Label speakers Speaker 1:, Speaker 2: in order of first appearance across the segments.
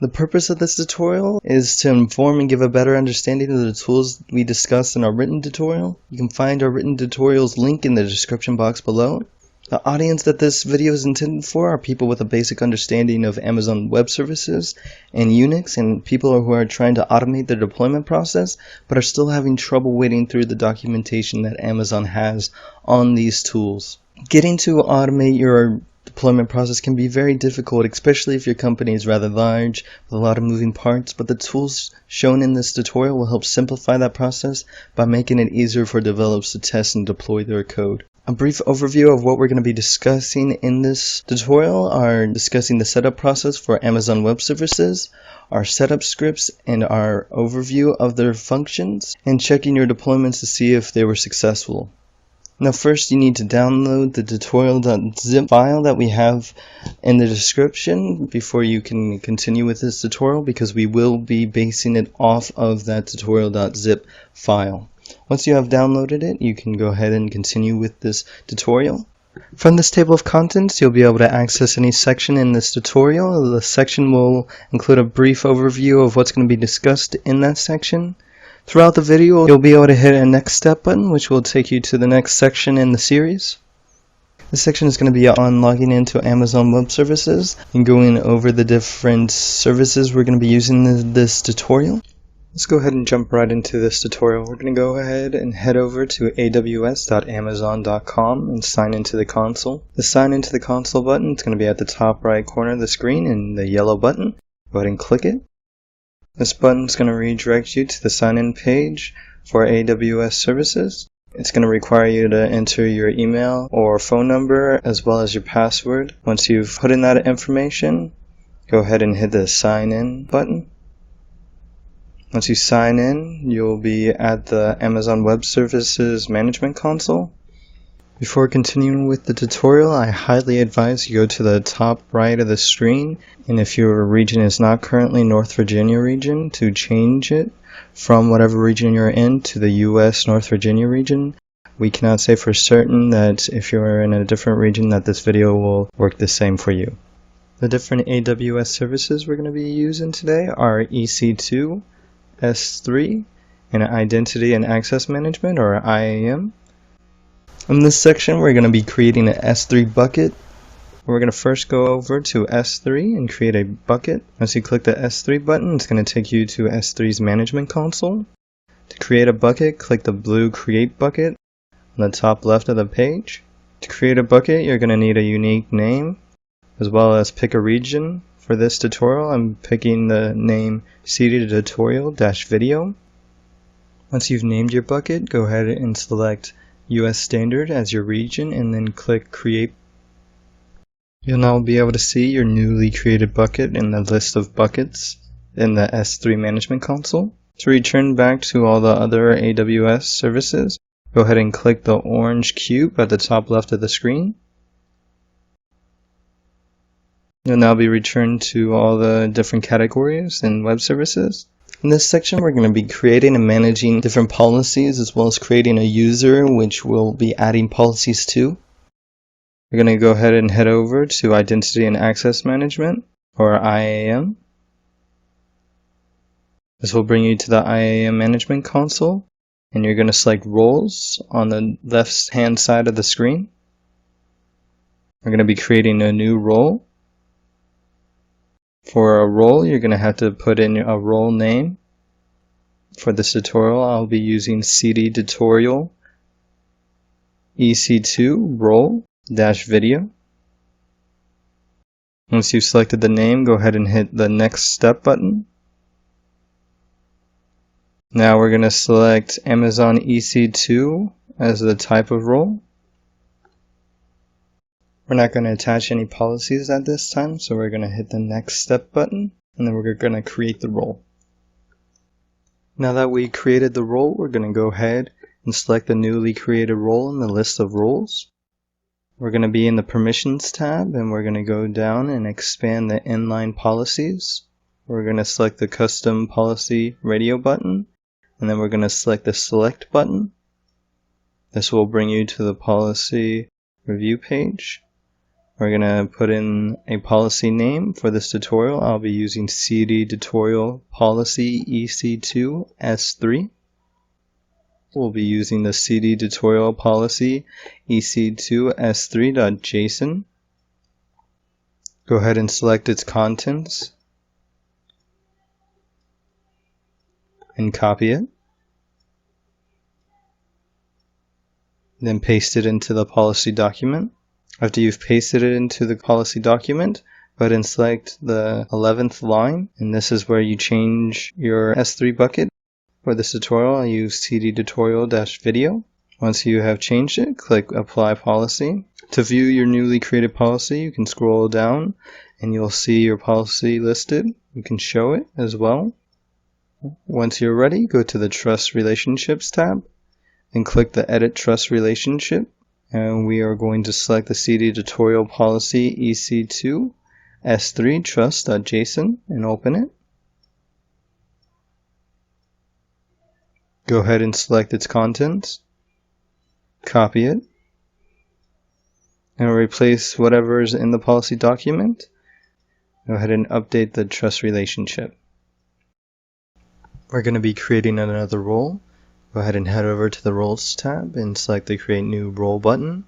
Speaker 1: The purpose of this tutorial is to inform and give a better understanding of the tools we discussed in our written tutorial. You can find our written tutorials link in the description box below. The audience that this video is intended for are people with a basic understanding of Amazon Web Services and Unix, and people who are trying to automate their deployment process but are still having trouble wading through the documentation that Amazon has on these tools. Getting to automate your deployment process can be very difficult, especially if your company is rather large with a lot of moving parts, but the tools shown in this tutorial will help simplify that process by making it easier for developers to test and deploy their code. A brief overview of what we're going to be discussing in this tutorial are discussing the setup process for Amazon Web Services, our setup scripts, and our overview of their functions, and checking your deployments to see if they were successful. Now first you need to download the tutorial.zip file that we have in the description before you can continue with this tutorial, because we will be basing it off of that tutorial.zip file. Once you have downloaded it, you can go ahead and continue with this tutorial. From this table of contents, you'll be able to access any section in this tutorial. The section will include a brief overview of what's going to be discussed in that section. Throughout the video, you'll be able to hit a next step button, which will take you to the next section in the series. This section is going to be on logging into Amazon Web Services and going over the different services we're going to be using in this tutorial. Let's go ahead and jump right into this tutorial. We're going to go ahead and head over to aws.amazon.com and sign into the console. The sign into the console button is going to be at the top right corner of the screen in the yellow button. Go ahead and click it. This button is going to redirect you to the sign-in page for AWS services. It's going to require you to enter your email or phone number as well as your password. Once you've put in that information, go ahead and hit the sign in button. Once you sign in, you'll be at the Amazon Web Services Management Console. Before continuing with the tutorial, I highly advise you go to the top right of the screen, and if your region is not currently North Virginia region, to change it from whatever region you're in to the US North Virginia region. We cannot say for certain that if you're in a different region that this video will work the same for you. The different AWS services we're going to be using today are EC2, S3, and Identity and Access Management, or IAM. In this section, we're going to be creating an S3 bucket. We're going to first go over to S3 and create a bucket. Once you click the S3 button, it's going to take you to S3's Management Console. To create a bucket, click the blue Create Bucket on the top left of the page. To create a bucket, you're going to need a unique name, as well as pick a region. For this tutorial, I'm picking the name CD tutorial-video. Once you've named your bucket, go ahead and select US Standard as your region and then click Create. You'll now be able to see your newly created bucket in the list of buckets in the S3 Management Console. To return back to all the other AWS services, go ahead and click the orange cube at the top left of the screen. You'll now be returned to all the different categories in web services. In this section, we're going to be creating and managing different policies, as well as creating a user which we'll be adding policies to. We're going to go ahead and head over to Identity and Access Management, or IAM. This will bring you to the IAM Management Console, and you're going to select Roles on the left-hand side of the screen. We're going to be creating a new role. For a role, you're going to have to put in a role name. For this tutorial, I'll be using CD tutorial EC2 role-video. Once you've selected the name, go ahead and hit the Next Step button. Now we're going to select Amazon EC2 as the type of role. We're not going to attach any policies at this time, so we're going to hit the Next Step button, and then we're going to create the role. Now that we created the role, we're going to go ahead and select the newly created role in the list of roles. We're going to be in the Permissions tab, and we're going to go down and expand the inline policies. We're going to select the Custom Policy Radio button, and then we're going to select the Select button. This will bring you to the policy review page. We're going to put in a policy name. For this tutorial, I'll be using CD tutorial policy EC2 S3. We'll be using the CD tutorial policy EC2 S3.json. Go ahead and select its contents and copy it. Then paste it into the policy document. After you've pasted it into the policy document, go ahead and select the 11th line, and this is where you change your S3 bucket. For this tutorial, I'll use CD tutorial-video. Once you have changed it, click Apply Policy. To view your newly created policy, you can scroll down and you'll see your policy listed. You can show it as well. Once you're ready, go to the Trust Relationships tab and click the Edit Trust Relationship. And we are going to select the CD tutorial policy EC2 S3 trust.json and open it. Go ahead and select its contents, copy it, and replace whatever is in the policy document. Go ahead and update the trust relationship. We're going to be creating another role. Go ahead and head over to the Roles tab and select the Create New Role button.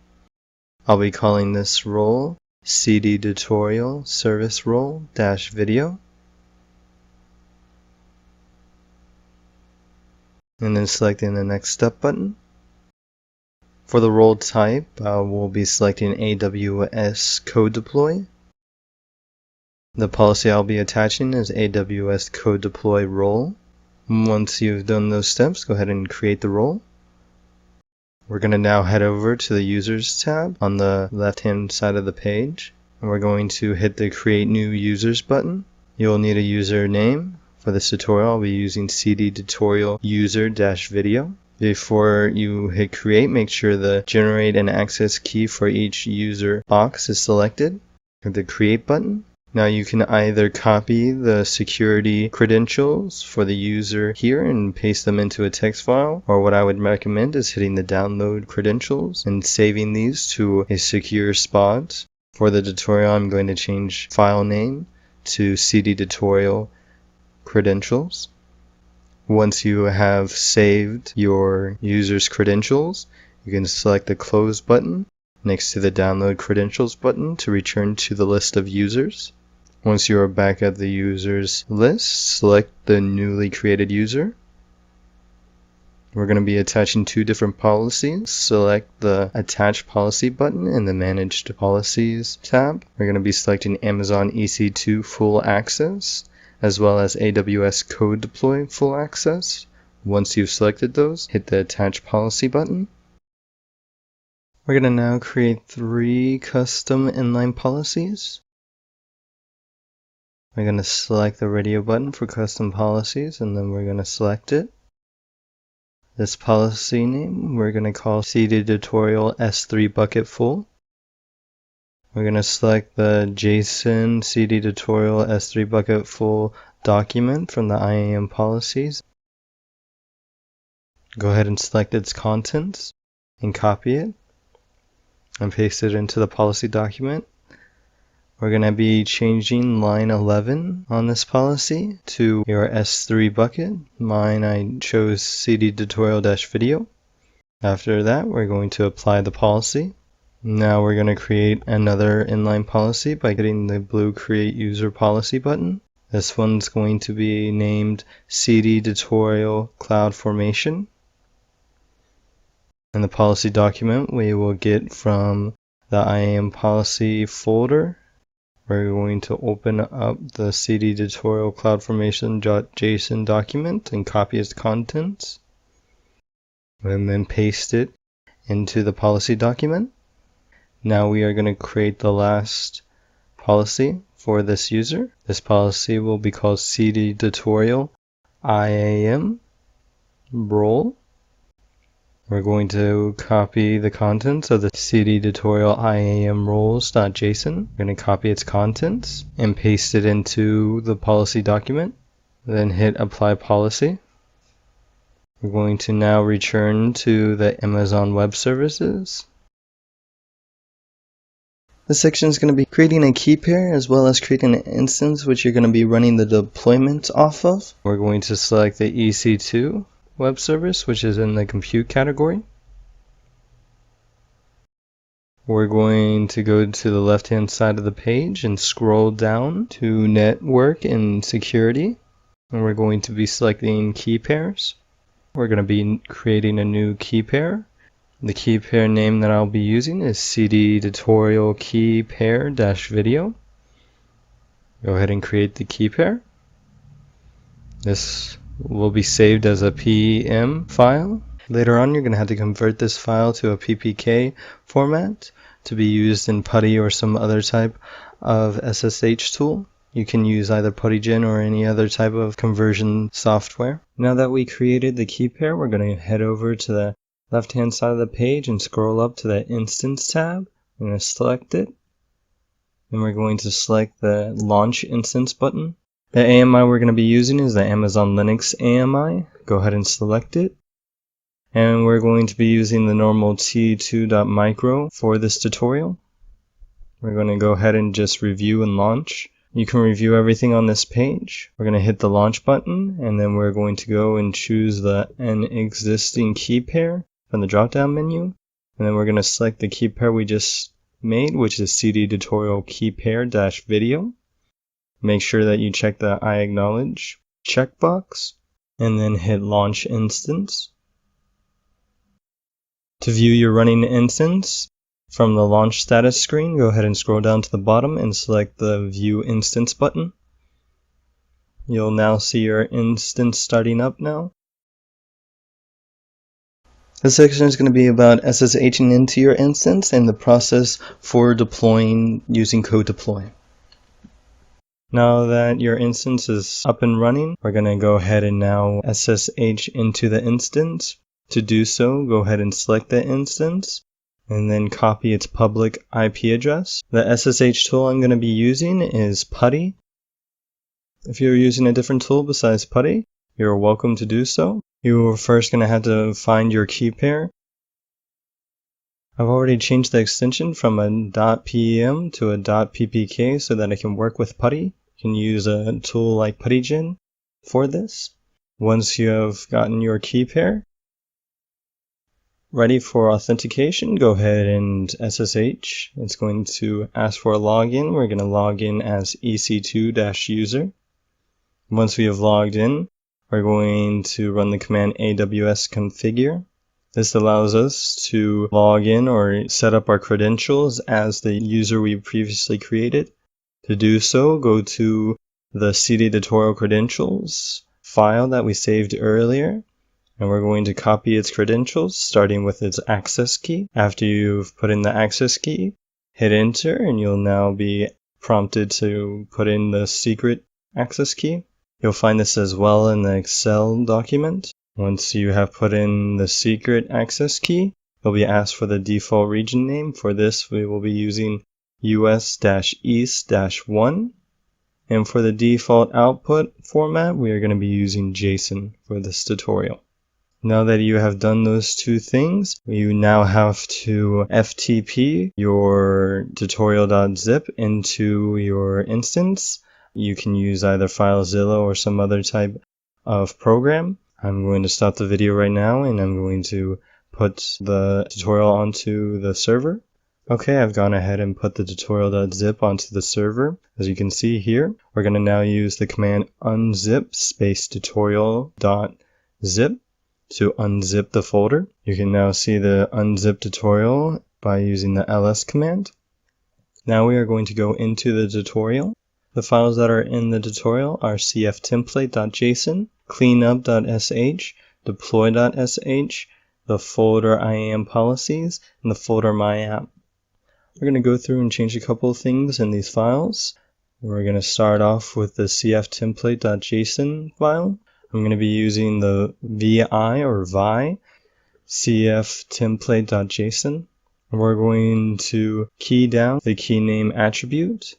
Speaker 1: I'll be calling this role CD Tutorial Service Role -video. And then selecting the Next Step button. For the role type, we'll be selecting AWS CodeDeploy. The policy I'll be attaching is AWS CodeDeploy role. Once you've done those steps, go ahead and create the role. We're going to now head over to the Users tab on the left-hand side of the page. And we're going to hit the Create New Users button. You'll need a username. For this tutorial, I'll be using CD tutorial user-video. Before you hit create, make sure the generate and access key for each user box is selected. Hit the create button. Now you can either copy the security credentials for the user here and paste them into a text file, or what I would recommend is hitting the download credentials and saving these to a secure spot. For the tutorial, I'm going to change file name to CD tutorial credentials. Once you have saved your user's credentials, you can select the Close button next to the Download Credentials button to return to the list of users. Once you are back at the users list, select the newly created user. We're going to be attaching two different policies. Select the Attach Policy button in the Managed Policies tab. We're going to be selecting Amazon EC2 Full Access, as well as AWS CodeDeploy Full Access. Once you've selected those, hit the Attach Policy button. We're going to now create 3 custom inline policies. We're going to select the radio button for custom policies, and then we're going to select it. This policy name we're going to call CD tutorial S3 bucket full. We're going to select the JSON CD tutorial S3 bucket full document from the IAM policies. Go ahead and select its contents and copy it and paste it into the policy document. We're going to be changing line 11 on this policy to your S3 bucket. Mine, I chose CD tutorial-video. After that, we're going to apply the policy. Now we're going to create another inline policy by hitting the blue Create User Policy button. This one's going to be named CD Tutorial Cloud Formation. In the policy document, we will get from the IAM policy folder. We're going to open up the CD tutorial cloudformation.json document and copy its contents, and then paste it into the policy document. Now we are going to create the last policy for this user. This policy will be called CD tutorial IAM role. We're going to copy the contents of the CD tutorial IAM roles.json. We're going to copy its contents and paste it into the policy document. Then hit Apply Policy. We're going to now return to the Amazon Web Services. This section is going to be creating a key pair as well as creating an instance which you're going to be running the deployment off of. We're going to select the EC2 web service, which is in the compute category. We're going to go to the left hand side of the page and scroll down to network and security, and we're going to be selecting key pairs. We're going to be creating a new key pair. The key pair name that I'll be using is cd tutorial key pair-video. Go ahead and create the key pair. This will be saved as a PM file. Later on, you're going to have to convert this file to a PPK format to be used in PuTTY or some other type of SSH tool. You can use either PuTTygen or any other type of conversion software. Now that we created the key pair, we're going to head over to the left hand side of the page and scroll up to the Instance tab. I'm going to select it. Then we're going to select the Launch Instance button. The AMI we're going to be using is the Amazon Linux AMI. Go ahead and select it. And we're going to be using the normal t2.micro for this tutorial. We're going to go ahead and just review and launch. You can review everything on this page. We're going to hit the launch button, and then we're going to go and choose an existing key pair from the drop-down menu. And then we're going to select the key pair we just made, which is cd tutorial key pair-video. Make sure that you check the I acknowledge checkbox, and then hit launch instance. To view your running instance from the launch status screen, go ahead and scroll down to the bottom and select the view instance button. You'll now see your instance starting up now. This section is going to be about SSHing into your instance and the process for deploying using CodeDeploy. Now that your instance is up and running, we're going to go ahead and now SSH into the instance. To do so, go ahead and select the instance and then copy its public IP address. The SSH tool I'm going to be using is PuTTY. If you're using a different tool besides PuTTY, you're welcome to do so. You're first going to have to find your key pair. I've already changed the extension from a .pem to a .ppk so that I can work with PuTTY. You can use a tool like PuTTygen for this. Once you have gotten your key pair ready for authentication, go ahead and SSH. It's going to ask for a login. We're going to log in as EC2-user. Once we have logged in, we're going to run the command AWS configure. This allows us to log in or set up our credentials as the user we previously created. To do so, go to the cd tutorial credentials file that we saved earlier, and we're going to copy its credentials starting with its access key. After you've put in the access key, hit enter, and you'll now be prompted to put in the secret access key. You'll find this as well in the Excel document. Once you have put in the secret access key, you'll be asked for the default region name. For this, we will be using US-East-1. And for the default output format, we are going to be using JSON for this tutorial. Now that you have done those two things, you now have to FTP your tutorial.zip into your instance. You can use either FileZilla or some other type of program. I'm going to stop the video right now and I'm going to put the tutorial onto the server. Okay, I've gone ahead and put the tutorial.zip onto the server. As you can see here, we're going to now use the command unzip space tutorial.zip to unzip the folder. You can now see the unzip tutorial by using the ls command. Now we are going to go into the tutorial. The files that are in the tutorial are cftemplate.json, cleanup.sh, deploy.sh, the folder IAM policies, and the folder myapp. We're going to go through and change a couple of things in these files. We're going to start off with the cftemplate.json file. I'm going to be using the vi cftemplate.json. We're going to key down the key name attribute,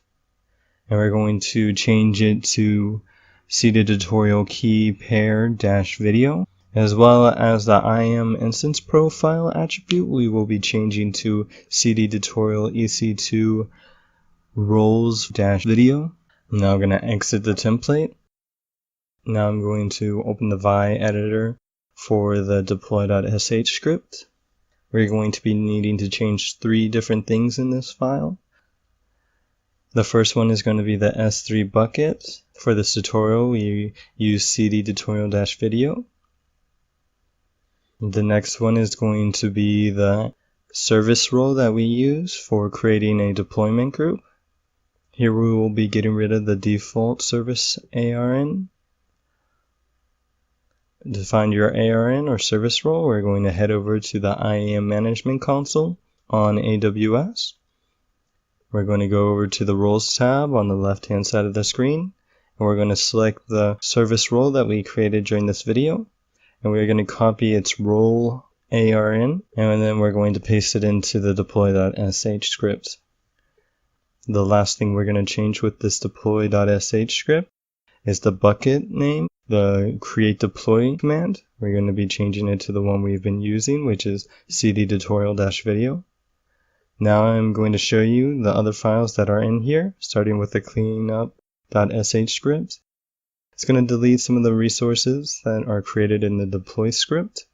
Speaker 1: and we're going to change it to cd tutorial key pair-video. As well as the IAM instance profile attribute, we will be changing to cd tutorial ec2 roles-video. I'm now going to exit the template. Now I'm going to open the vi editor for the deploy.sh script. We're going to be needing to change 3 different things in this file. The first one is going to be the S3 bucket. For this tutorial, we use cd tutorial-video. The next one is going to be the service role that we use for creating a deployment group. Here we will be getting rid of the default service ARN. To find your ARN or service role, we're going to head over to the IAM Management Console on AWS. We're going to go over to the Roles tab on the left-hand side of the screen, and we're going to select the service role that we created during this video, and we're going to copy its role ARN, and then we're going to paste it into the deploy.sh script. The last thing we're going to change with this deploy.sh script is the bucket name, the create deploy command. We're going to be changing it to the one we've been using, which is cd tutorial-video. Now I'm going to show you the other files that are in here, starting with the cleanup.sh script. It's going to delete some of the resources that are created in the deploy script.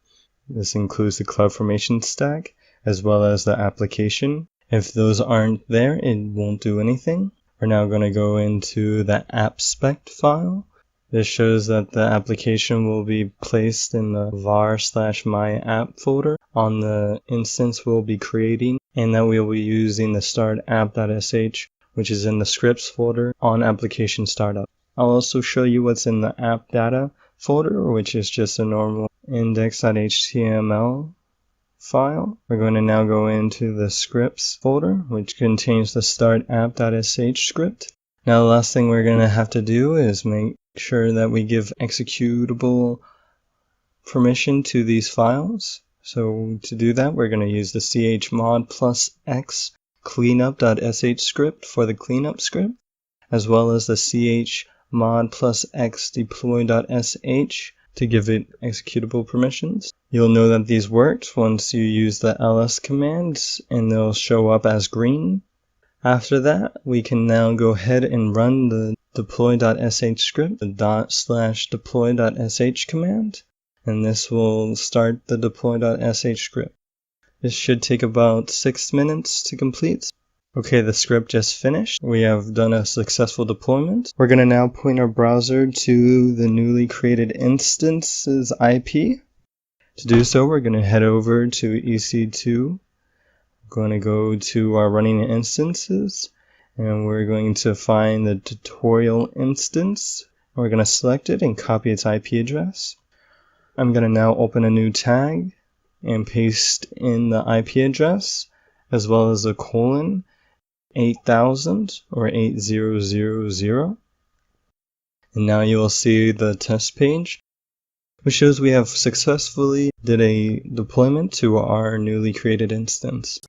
Speaker 1: This includes the CloudFormation stack, as well as the application. If those aren't there, it won't do anything. We're now going to go into the app.spec file. This shows that the application will be placed in the var/my_app folder on the instance we'll be creating, and that we'll be using the start app.sh, which is in the scripts folder on application startup. I'll also show you what's in the app data folder, which is just a normal index.html file. We're going to now go into the scripts folder, which contains the start app.sh script. Now the last thing we're going to have to do is make sure that we give executable permission to these files. So to do that, we're going to use the chmod +x cleanup.sh script for the cleanup script, as well as the chmod +x deploy.sh to give it executable permissions. You'll know that these worked once you use the ls commands, and they'll show up as green. After that, we can now go ahead and run the deploy.sh script, the /deploy.sh command, and this will start the deploy.sh script. This should take about 6 minutes to complete. Okay, the script just finished. We have done a successful deployment. We're going to now point our browser to the newly created instance's IP. To do so, we're going to head over to EC2. We're going to go to our running instances, and we're going to find the tutorial instance. We're going to select it and copy its IP address. I'm going to now open a new tag and paste in the IP address as well as a colon 8000 or 8000. And now you will see the test page, which shows we have successfully did a deployment to our newly created instance.